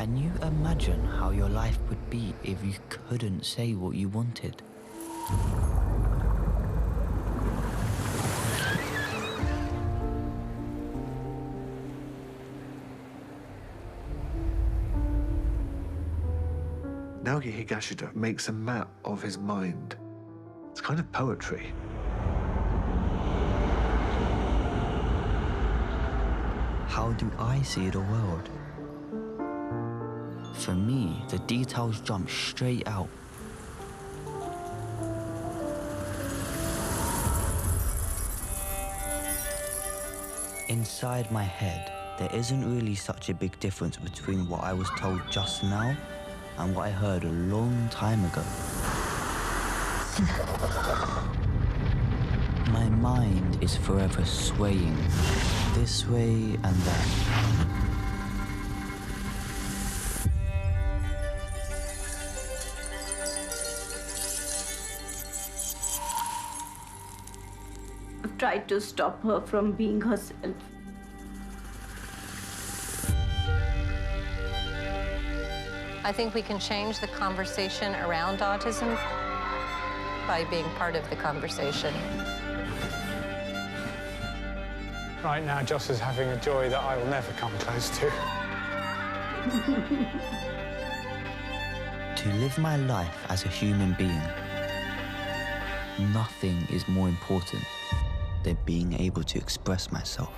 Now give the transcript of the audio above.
Can you imagine how your life would be if you couldn't say what you wanted? Naoki Higashida makes a map of his mind. It's kind of poetry. How do I see the world? For me, the details jump straight out. Inside my head, there isn't really such a big difference between what I was told just now and what I heard a long time ago. My mind is forever swaying this way and that. I've tried to stop her from being herself. I think we can change the conversation around autism by being part of the conversation. Right now, Joss is having a joy that I will never come close to. To live my life as a human being, nothing is more important than being able to express myself.